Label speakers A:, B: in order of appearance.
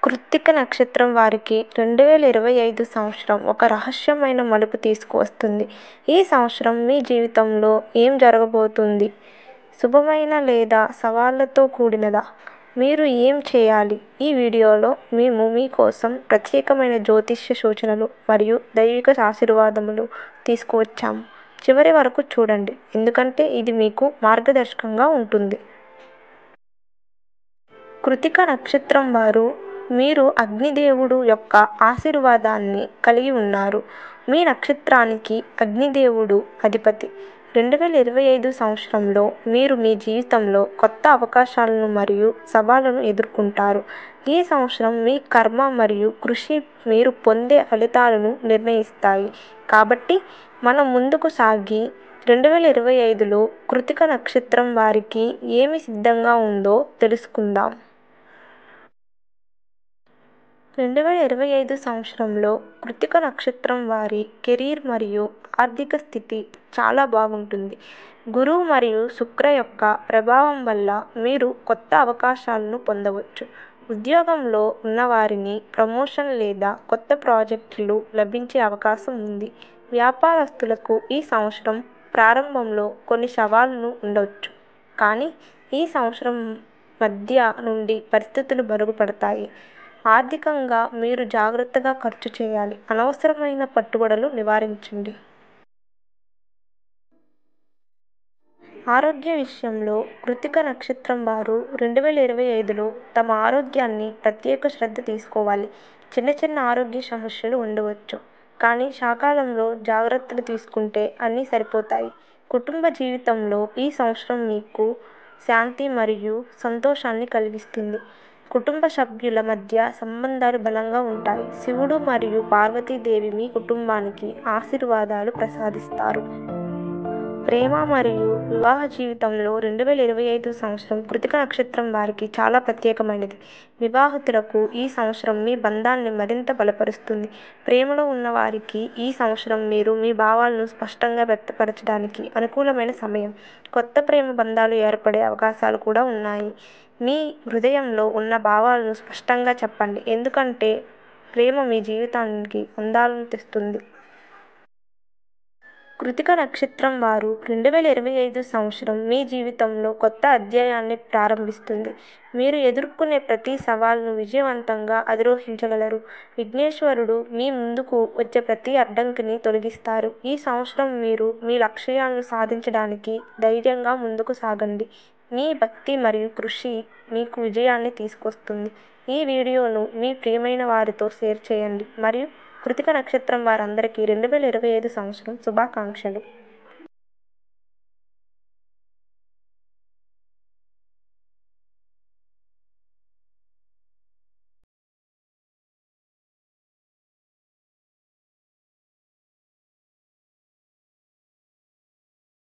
A: కృత్తిక నక్షత్రం వారికి 2025 సంవత్సరం ఒక రహస్యమైన మలుపు తీసుకువస్తుంది. ఈ సంవత్సరం మీ జీవితంలో ఏం జరగబోతుంది? శుభమైన లేదా సవాళ్లతో కూడినదా? మీరు ఏం చేయాలి? ఈ వీడియోలో మేము మీకోసం ప్రత్యేకమైన జ్యోతిష్య సూచనలు మరియు దైవిక ఆశీర్వాదములు తీసుకువచ్చాము. చివరి వరకు చూడండి, ఎందుకంటే ఇది మీకు మార్గదర్శకంగా ఉంటుంది. కృత్తిక నక్షత్రం వారు, మీరు అగ్నిదేవుడు యొక్క ఆశీర్వాదాన్ని కలిగి ఉన్నారు. మీ నక్షత్రానికి అగ్నిదేవుడు అధిపతి. 2025 సంవత్సరంలో మీరు మీ జీవితంలో కొత్త అవకాశాలను మరియు సవాళ్లను ఎదుర్కొంటారు. ఈ సంవత్సరం మీ కర్మ మరియు కృషి మీరు పొందే ఫలితాలను నిర్ణయిస్తాయి. కాబట్టి మనం ముందుకు సాగి 2025లో కృత్తిక నక్షత్రం వారికి ఏమి సిద్ధంగా ఉందో తెలుసుకుందాం. 2025 సంవత్సరంలో కృత్తిక నక్షత్రం వారి కెరీర్ మరియు ఆర్థిక స్థితి చాలా బాగుంటుంది. గురువు మరియు శుక్ర యొక్క ప్రభావం వల్ల మీరు కొత్త అవకాశాలను పొందవచ్చు. ఉద్యోగంలో ఉన్నవారిని ప్రమోషన్ లేదా కొత్త ప్రాజెక్టులు లభించే అవకాశం ఉంది. వ్యాపారస్తులకు ఈ సంవత్సరం ప్రారంభంలో కొన్ని సవాళ్లు ఉండవచ్చు, కానీ ఈ సంవత్సరం మధ్య నుండి పరిస్థితులు మెరుగుపడతాయి. ఆర్థికంగా మీరు జాగ్రత్తగా ఖర్చు చేయాలి. అనవసరమైన పట్టుబడులు నివారించండి. ఆరోగ్య విషయంలో కృత్తిక నక్షత్రం వారు 2025లో తమ ఆరోగ్యాన్ని ప్రత్యేక శ్రద్ధ తీసుకోవాలి. చిన్న చిన్న ఆరోగ్య సమస్యలు ఉండవచ్చు, కానీ సకాలంలో జాగ్రత్తలు తీసుకుంటే అన్నీ సరిపోతాయి. కుటుంబ జీవితంలో ఈ సంవత్సరం మీకు శాంతి మరియు సంతోషాన్ని కలిగిస్తుంది. కుటుంబ సభ్యుల మధ్య సంబంధాలు బలంగా ఉంటాయి. శివుడు మరియు పార్వతీదేవి మీ కుటుంబానికి ఆశీర్వాదాలు ప్రసాదిస్తారు. ప్రేమ మరియు వివాహ జీవితంలో 2025 సంవత్సరం కృత్తిక నక్షత్రం వారికి చాలా ప్రత్యేకమైనది. వివాహితులకు ఈ సంవత్సరం మీ బంధాన్ని మరింత బలపరుస్తుంది. ప్రేమలో ఉన్నవారికి ఈ సంవత్సరం మీరు మీ భావాలను స్పష్టంగా వ్యక్తపరచడానికి అనుకూలమైన సమయం. కొత్త ప్రేమ బంధాలు ఏర్పడే అవకాశాలు కూడా ఉన్నాయి. మీ హృదయంలో ఉన్న భావాలను స్పష్టంగా చెప్పండి, ఎందుకంటే ప్రేమ మీ జీవితానికి అందాలను తెస్తుంది. కృత్తిక నక్షత్రం వారు 2025 సంవత్సరం మీ జీవితంలో కొత్త అధ్యాయాన్ని ప్రారంభిస్తుంది. మీరు ఎదుర్కొనే ప్రతి సవాలును విజయవంతంగా అధిరోహించగలరు. విఘ్నేశ్వరుడు మీ ముందుకు వచ్చే ప్రతి అడ్డంకిని తొలగిస్తారు. ఈ సంవత్సరం మీరు మీ లక్ష్యాలను సాధించడానికి ధైర్యంగా ముందుకు సాగండి. మీ భక్తి మరియు కృషి మీకు విజయాన్ని తీసుకొస్తుంది. ఈ వీడియోను మీ ప్రియమైన వారితో షేర్ చేయండి మరియు కృత్తిక నక్షత్రం వారందరికీ 2025 సంవత్సరం శుభాకాంక్షలు.